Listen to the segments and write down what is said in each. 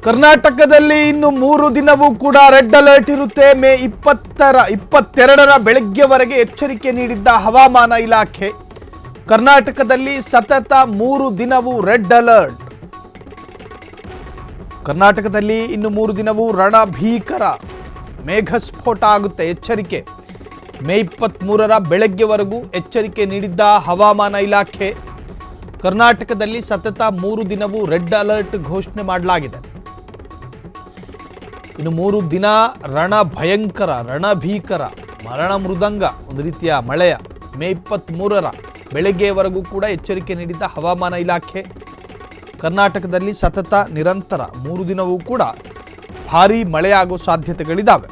ಕರ್ನಾಟಕದಲ್ಲಿ ಇನ್ನು 3 ದಿನವೂ ಕೂಡ ರೆಡ್ ಅಲರ್ಟ್ ಇರುತ್ತೆ. ಮೇ 22ರ ಬೆಳಗ್ಗೆವರೆಗೆ ಎಚ್ಚರಿಕೆ ನೀಡಿದ್ದ ಹವಾಮಾನ ಇಲಾಖೆ. ಕರ್ನಾಟಕದಲ್ಲಿ ಸತತ 3 ದಿನವೂ ರೆಡ್ ಅಲರ್ಟ್. ಕರ್ನಾಟಕದಲ್ಲಿ ಇನ್ನು 3 ದಿನವೂ ರಣಭೀಕರ ಮೇಘಸ್ಫೋಟ ಆಗುತ್ತೆ ಎಚ್ಚರಿಕೆ. ಮೇ 23ರ ಬೆಳಗ್ಗೆವರೆಗೂ ಎಚ್ಚರಿಕೆ ನೀಡಿದ್ದ ಹವಾಮಾನ ಇಲಾಖೆ. ಕರ್ನಾಟಕದಲ್ಲಿ ಸತತ 3 ದಿನವೂ ರೆಡ್ ಅಲರ್ಟ್ ಘೋಷಣೆ ಮಾಡಲಾಗಿದೆ. ಇನ್ನು 3 ದಿನ ರಣಭಯಂಕರ ರಣಭೀಕರ ಮರಣ ಮೃದಂಗ ಒಂದು ರೀತಿಯ ಮಳೆಯ ಮೇ 23ರ ಬೆಳಗ್ಗೆವರೆಗೂ ಕೂಡ ಎಚ್ಚರಿಕೆ ನೀಡಿದ್ದ ಹವಾಮಾನ ಇಲಾಖೆ. ಕರ್ನಾಟಕದಲ್ಲಿ ಸತತ ನಿರಂತರ 3 ದಿನವೂ ಕೂಡ ಭಾರೀ ಮಳೆಯಾಗುವ ಸಾಧ್ಯತೆಗಳಿದ್ದಾವೆ.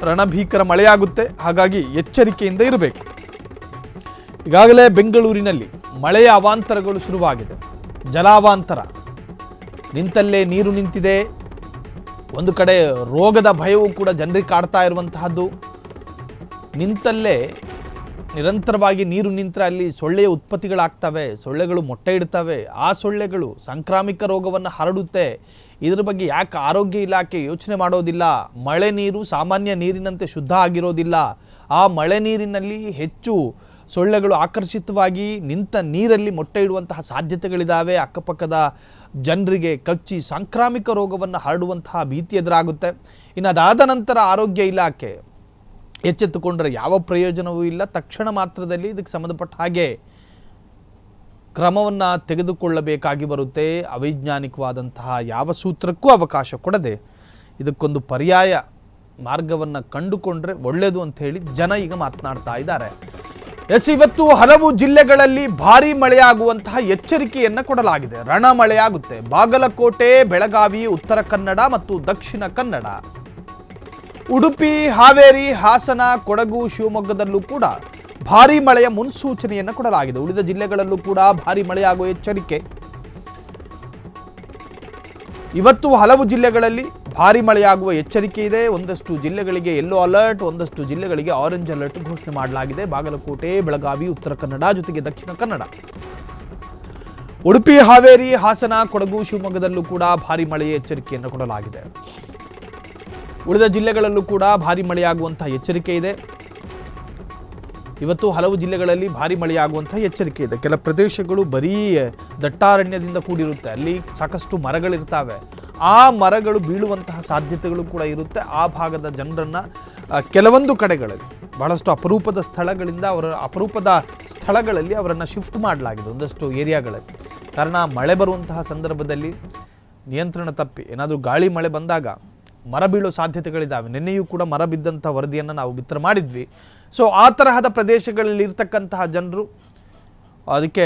ರಣಭೀಕರ ಮಳೆಯಾಗುತ್ತೆ, ಹಾಗಾಗಿ ಎಚ್ಚರಿಕೆಯಿಂದ ಇರಬೇಕು. ಈಗಾಗಲೇ ಬೆಂಗಳೂರಿನಲ್ಲಿ ಮಳೆಯ ಅವಾಂತರಗಳು ಶುರುವಾಗಿದೆ. ಜಲಾವಾಂತರ, ನಿಂತಲ್ಲೇ ನೀರು ನಿಂತಿದೆ. ಒಂದು ಕಡೆ ರೋಗದ ಭಯವೂ ಕೂಡ ಜನರಿಗೆ ಕಾಡ್ತಾ ಇರುವಂತಹದ್ದು. ನಿಂತಲ್ಲೇ ನಿರಂತರವಾಗಿ ನೀರು ನಿಂತರೆ ಅಲ್ಲಿ ಸೊಳ್ಳೆಯ ಉತ್ಪತ್ತಿಗಳಾಗ್ತವೆ, ಸೊಳ್ಳೆಗಳು ಮೊಟ್ಟೆ ಇಡ್ತವೆ. ಆ ಸೊಳ್ಳೆಗಳು ಸಾಂಕ್ರಾಮಿಕ ರೋಗವನ್ನು ಹರಡುತ್ತೆ. ಇದರ ಬಗ್ಗೆ ಯಾಕೆ ಆರೋಗ್ಯ ಇಲಾಖೆ ಯೋಚನೆ ಮಾಡೋದಿಲ್ಲ? ಮಳೆ ನೀರು ಸಾಮಾನ್ಯ ನೀರಿನಂತೆ ಶುದ್ಧ ಆಗಿರೋದಿಲ್ಲ. ಆ ಮಳೆ ನೀರಿನಲ್ಲಿ ಹೆಚ್ಚು ಸೊಳ್ಳೆಗಳು ಆಕರ್ಷಿತವಾಗಿ ನಿಂತ ನೀರಲ್ಲಿ ಮೊಟ್ಟೆ ಇಡುವಂತಹ ಸಾಧ್ಯತೆಗಳಿದ್ದಾವೆ. ಅಕ್ಕಪಕ್ಕದ ಜನರಿಗೆ ಕಚ್ಚಿ ಸಾಂಕ್ರಾಮಿಕ ರೋಗವನ್ನು ಹರಡುವಂತಹ ಭೀತಿ ಎದುರಾಗುತ್ತೆ. ಇನ್ನು ಅದಾದ ನಂತರ ಆರೋಗ್ಯ ಇಲಾಖೆ ಎಚ್ಚೆತ್ತುಕೊಂಡರೆ ಯಾವ ಪ್ರಯೋಜನವೂ ಇಲ್ಲ. ತಕ್ಷಣ ಮಾತ್ರದಲ್ಲಿ ಇದಕ್ಕೆ ಸಂಬಂಧಪಟ್ಟ ಹಾಗೆ ಕ್ರಮವನ್ನು ತೆಗೆದುಕೊಳ್ಳಬೇಕಾಗಿ ಬರುತ್ತೆ. ಅವೈಜ್ಞಾನಿಕವಾದಂತಹ ಯಾವ ಸೂತ್ರಕ್ಕೂ ಅವಕಾಶ ಕೊಡದೆ ಇದಕ್ಕೊಂದು ಪರ್ಯಾಯ ಮಾರ್ಗವನ್ನು ಕಂಡುಕೊಂಡ್ರೆ ಒಳ್ಳೆಯದು ಅಂತ ಹೇಳಿ ಜನ ಈಗ ಮಾತನಾಡ್ತಾ ಇದ್ದಾರೆ. ಇವತ್ತು ಹಲವು ಜಿಲ್ಲೆಗಳಲ್ಲಿ ಭಾರೀ ಮಳೆಯಾಗುವಂತಹ ಎಚ್ಚರಿಕೆಯನ್ನು ಕೊಡಲಾಗಿದೆ. ರಣ ಮಳೆಯಾಗುತ್ತೆ. ಬಾಗಲಕೋಟೆ, ಬೆಳಗಾವಿ, ಉತ್ತರ ಕನ್ನಡ ಮತ್ತು ದಕ್ಷಿಣ ಕನ್ನಡ, ಉಡುಪಿ, ಹಾವೇರಿ, ಹಾಸನ, ಕೊಡಗು, ಶಿವಮೊಗ್ಗದಲ್ಲೂ ಕೂಡ ಭಾರೀ ಮಳೆಯ ಮುನ್ಸೂಚನೆಯನ್ನು ಕೊಡಲಾಗಿದೆ. ಉಳಿದ ಜಿಲ್ಲೆಗಳಲ್ಲೂ ಕೂಡ ಭಾರೀ ಮಳೆಯಾಗುವ ಎಚ್ಚರಿಕೆ. ಇವತ್ತು ಹಲವು ಜಿಲ್ಲೆಗಳಲ್ಲಿ ಭಾರೀ ಮಳೆಯಾಗುವ ಎಚ್ಚರಿಕೆ ಇದೆ. ಒಂದಷ್ಟು ಜಿಲ್ಲೆಗಳಿಗೆ ಯೆಲ್ಲೋ ಅಲರ್ಟ್, ಒಂದಷ್ಟು ಜಿಲ್ಲೆಗಳಿಗೆ ಆರೆಂಜ್ ಅಲರ್ಟ್ ಘೋಷಣೆ ಮಾಡಲಾಗಿದೆ. ಬಾಗಲಕೋಟೆ, ಬೆಳಗಾವಿ, ಉತ್ತರ ಕನ್ನಡ ಜೊತೆಗೆ ದಕ್ಷಿಣ ಕನ್ನಡ, ಉಡುಪಿ, ಹಾವೇರಿ, ಹಾಸನ, ಕೊಡಗು, ಶಿವಮೊಗ್ಗದಲ್ಲೂ ಕೂಡ ಭಾರೀ ಮಳೆಯ ಎಚ್ಚರಿಕೆಯನ್ನು ಕೊಡಲಾಗಿದೆ. ಉಳಿದ ಜಿಲ್ಲೆಗಳಲ್ಲೂ ಕೂಡ ಭಾರೀ ಮಳೆಯಾಗುವಂತಹ ಎಚ್ಚರಿಕೆ ಇದೆ. ಇವತ್ತು ಹಲವು ಜಿಲ್ಲೆಗಳಲ್ಲಿ ಭಾರೀ ಮಳೆಯಾಗುವಂತಹ ಎಚ್ಚರಿಕೆ ಇದೆ. ಕೆಲ ಪ್ರದೇಶಗಳು ಬರೀ ದಟ್ಟಾರಣ್ಯದಿಂದ ಕೂಡಿರುತ್ತೆ. ಅಲ್ಲಿ ಸಾಕಷ್ಟು ಮರಗಳಿರ್ತವೆ. ಆ ಮರಗಳು ಬೀಳುವಂತಹ ಸಾಧ್ಯತೆಗಳು ಕೂಡ ಇರುತ್ತೆ. ಆ ಭಾಗದ ಜನರನ್ನು ಕೆಲವೊಂದು ಕಡೆಗಳಲ್ಲಿ ಬಹಳಷ್ಟು ಅಪರೂಪದ ಸ್ಥಳಗಳಲ್ಲಿ ಅವರನ್ನು ಶಿಫ್ಟ್ ಮಾಡಲಾಗಿದೆ ಒಂದಷ್ಟು ಏರಿಯಾಗಳಲ್ಲಿ. ಕಾರಣ ಮಳೆ ಬರುವಂತಹ ಸಂದರ್ಭದಲ್ಲಿ ನಿಯಂತ್ರಣ ತಪ್ಪಿ ಏನಾದರೂ ಗಾಳಿ ಮಳೆ ಬಂದಾಗ ಮರ ಬೀಳೋ ಸಾಧ್ಯತೆಗಳಿದ್ದಾವೆ. ನಿನ್ನೆಯೂ ಕೂಡ ಮರ ಬಿದ್ದಂಥ ವರದಿಯನ್ನು ನಾವು ಬಿತ್ತರ ಮಾಡಿದ್ವಿ. ಸೊ ಆ ತರಹದ ಪ್ರದೇಶಗಳಲ್ಲಿ ಇರ್ತಕ್ಕಂತಹ ಜನರು ಅದಕ್ಕೆ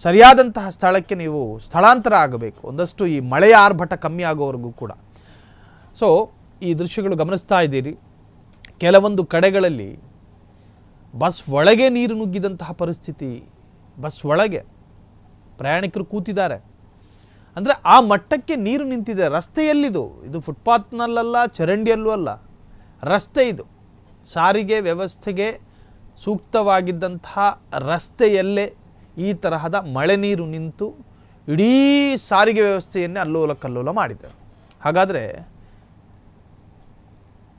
ಸರಿಯಾದಂತಹ ಸ್ಥಳಕ್ಕೆ ನೀವು ಸ್ಥಳಾಂತರ ಆಗಬೇಕು. ಒಂದಷ್ಟು ಈ ಮಳೆಯ ಆರ್ಭಟ ಕಮ್ಮಿ ಆಗೋವರೆಗೂ ಕೂಡ. ಸೊ ಈ ದೃಶ್ಯಗಳು ಗಮನಿಸ್ತಾ ಇದ್ದೀರಿ. ಕೆಲವೊಂದು ಕಡೆಗಳಲ್ಲಿ ಬಸ್ ಒಳಗೆ ನೀರು ನುಗ್ಗಿದಂತಹ ಪರಿಸ್ಥಿತಿ. ಬಸ್ ಒಳಗೆ ಪ್ರಯಾಣಿಕರು ಕೂತಿದ್ದಾರೆ. ಅಂದರೆ ಆ ಮಟ್ಟಕ್ಕೆ ನೀರು ನಿಂತಿದೆ. ರಸ್ತೆಯಲ್ಲಿದು, ಇದು ಫುಟ್ಪಾತ್ನಲ್ಲ, ಚರಂಡಿಯಲ್ಲೂ ಅಲ್ಲ, ರಸ್ತೆ ಇದು. ಸಾರಿಗೆ ವ್ಯವಸ್ಥೆಗೆ ಸೂಕ್ತವಾಗಿದ್ದಂತಹ ರಸ್ತೆಯಲ್ಲೇ ಈ ತರಹದ ಮಳೆ ನೀರು ನಿಂತು ಇಡೀ ಸಾರಿಗೆ ವ್ಯವಸ್ಥೆಯನ್ನೇ ಅಲ್ಲೋಲ ಕಲ್ಲೋಲ ಮಾಡಿದೆ. ಹಾಗಾದರೆ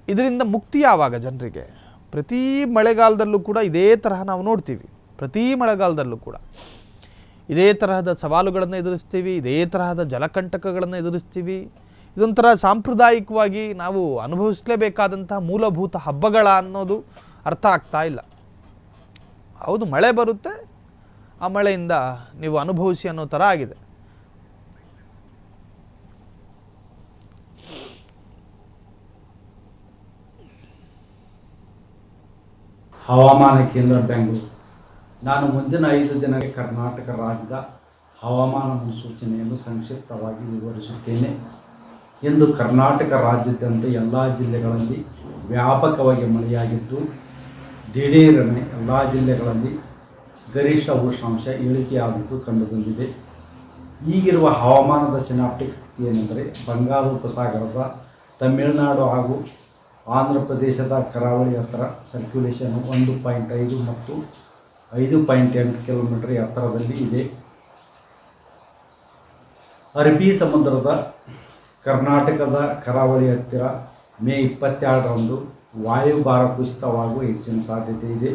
ಇದರಿಂದ ಮುಕ್ತಿ ಯಾವಾಗ ಜನರಿಗೆ? ಪ್ರತಿ ಮಳೆಗಾಲದಲ್ಲೂ ಕೂಡ ಇದೇ ತರಹ ನಾವು ನೋಡ್ತೀವಿ. ಪ್ರತಿ ಮಳೆಗಾಲದಲ್ಲೂ ಕೂಡ ಇದೇ ತರಹದ ಸವಾಲುಗಳನ್ನು ಎದುರಿಸ್ತೀವಿ, ಇದೇ ತರಹದ ಜಲಕಂಟಕಗಳನ್ನು ಎದುರಿಸ್ತೀವಿ. ಇದೊಂಥರ ಸಾಂಪ್ರದಾಯಿಕವಾಗಿ ನಾವು ಅನುಭವಿಸಲೇಬೇಕಾದಂತಹ ಮೂಲಭೂತ ಹಬ್ಬಗಳ ಅನ್ನೋದು ಅರ್ಥ ಆಗ್ತಾ ಇಲ್ಲ. ಹೌದು, ಮಳೆ ಬರುತ್ತೆ, ಆ ಮಳೆಯಿಂದ ನೀವು ಅನುಭವಿಸಿ ಅನ್ನೋ ಥರ ಆಗಿದೆ. ಹವಾಮಾನ ಕೇಂದ್ರ ಬೆಂಗಳೂರು. ನಾನು ಮುಂದಿನ 5 ದಿನಕ್ಕೆ ಕರ್ನಾಟಕ ರಾಜ್ಯದ ಹವಾಮಾನ ಮುನ್ಸೂಚನೆಯನ್ನು ಸಂಕ್ಷಿಪ್ತವಾಗಿ ವಿವರಿಸುತ್ತೇನೆ. ಇಂದು ಕರ್ನಾಟಕ ರಾಜ್ಯಾದ್ಯಂತ ಎಲ್ಲ ಜಿಲ್ಲೆಗಳಲ್ಲಿ ವ್ಯಾಪಕವಾಗಿ ಮಳೆಯಾಗಿದ್ದು, ದಿಢೀರನೆ ಎಲ್ಲ ಜಿಲ್ಲೆಗಳಲ್ಲಿ ಗರಿಷ್ಠ ಉಷ್ಣಾಂಶ ಇಳಿಕೆಯಾಗಿದ್ದು ಕಂಡುಬಂದಿದೆ. ಈಗಿರುವ ಹವಾಮಾನದ ಸಿನಾಪ್ಟಿಕ್ ಸ್ಥಿತಿ ಏನೆಂದರೆ, ಬಂಗಾಳ ಉಪಸಾಗರದ ತಮಿಳುನಾಡು ಹಾಗೂ ಆಂಧ್ರ ಪ್ರದೇಶದ ಕರಾವಳಿ ಹತ್ತಿರ ಸರ್ಕ್ಯುಲೇಷನ್ 1.5 ಮತ್ತು 5.8 ಕಿಲೋಮೀಟರ್ ಎತ್ತರದಲ್ಲಿ ಇದೆ. ಅರಬ್ಬಿ ಸಮುದ್ರದ ಕರ್ನಾಟಕದ ಕರಾವಳಿ ಹತ್ತಿರ ಮೇ 22ರಂದು ವಾಯುಭಾರ ಕುಸಿತವಾಗುವ ಹೆಚ್ಚಿನ ಸಾಧ್ಯತೆ ಇದೆ.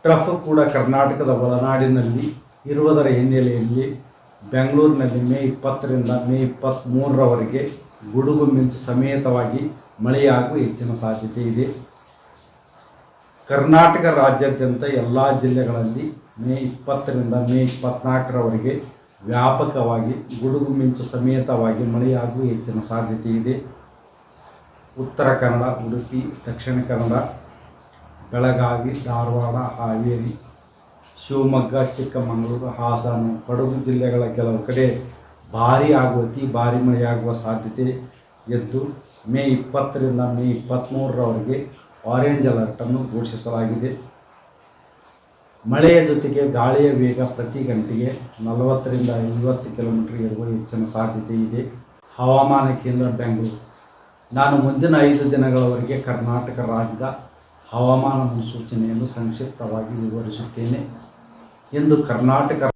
ಟ್ರಫ್ ಕೂಡ ಕರ್ನಾಟಕದ ಒಳನಾಡಿನಲ್ಲಿ ಇರುವುದರ ಹಿನ್ನೆಲೆಯಲ್ಲಿ ಬೆಂಗಳೂರಿನಲ್ಲಿ ಮೇ 20ರಿಂದ ಮೇ 23ರವರೆಗೆ ಗುಡುಗು ಮಿಂಚು ಸಮೇತವಾಗಿ ಮಳೆಯಾಗುವ ಹೆಚ್ಚಿನ ಸಾಧ್ಯತೆ ಇದೆ. ಕರ್ನಾಟಕ ರಾಜ್ಯಾದ್ಯಂತ ಎಲ್ಲ ಜಿಲ್ಲೆಗಳಲ್ಲಿ ಮೇ 20ರಿಂದ ಮೇ 24ರವರೆಗೆ ವ್ಯಾಪಕವಾಗಿ ಗುಡುಗು ಮಿಂಚು ಸಮೇತವಾಗಿ ಮಳೆಯಾಗುವ ಹೆಚ್ಚಿನ ಸಾಧ್ಯತೆ ಇದೆ. ಉತ್ತರ ಕನ್ನಡ, ಉಡುಪಿ, ದಕ್ಷಿಣ ಕನ್ನಡ, ಬೆಳಗಾವಿ, ಧಾರವಾಡ, ಹಾವೇರಿ, ಶಿವಮೊಗ್ಗ, ಚಿಕ್ಕಮಗಳೂರು, ಹಾಸನ, ಕೊಡಗು ಜಿಲ್ಲೆಗಳ ಕೆಲವು ಕಡೆ ಭಾರೀ ಹಾಗೂ ಅತಿ ಭಾರೀ ಮಳೆಯಾಗುವ ಸಾಧ್ಯತೆ ಇದ್ದು ಮೇ 20ರಿಂದ ಮೇ 23ರವರೆಗೆ ಆರೆಂಜ್ ಅಲರ್ಟನ್ನು ಘೋಷಿಸಲಾಗಿದೆ. ಮಳೆಯ ಜೊತೆಗೆ ಗಾಳಿಯ ವೇಗ ಪ್ರತಿ ಗಂಟೆಗೆ 40ರಿಂದ 50 ಕಿಲೋಮೀಟರ್ ಇರುವ ಹೆಚ್ಚಿನ ಸಾಧ್ಯತೆ ಇದೆ. ಹವಾಮಾನ ಕೇಂದ್ರ ಬೆಂಗಳೂರು. ನಾನು ಮುಂದಿನ 5 ದಿನಗಳವರೆಗೆ ಕರ್ನಾಟಕ ರಾಜ್ಯದ ಹವಾಮಾನ ಮುನ್ಸೂಚನೆಯನ್ನು ಸಂಕ್ಷಿಪ್ತವಾಗಿ ವಿವರಿಸುತ್ತೇನೆ ಎಂದು ಕರ್ನಾಟಕ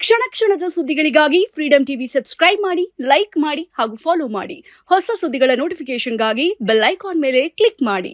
ಕ್ಷಣ ಕ್ಷಣದ ಸುದ್ದಿಗಳಿಗಾಗಿ ಫ್ರೀಡಂ ಟಿವಿ ಸಬ್ಸ್ಕ್ರೈಬ್ ಮಾಡಿ, ಲೈಕ್ ಮಾಡಿ ಹಾಗೂ ಫಾಲೋ ಮಾಡಿ. ಹೊಸ ಸುದ್ದಿಗಳ ನೋಟಿಫಿಕೇಶನ್ಗಾಗಿ ಬೆಲ್ ಐಕಾನ್ ಮೇಲೆ ಕ್ಲಿಕ್ ಮಾಡಿ.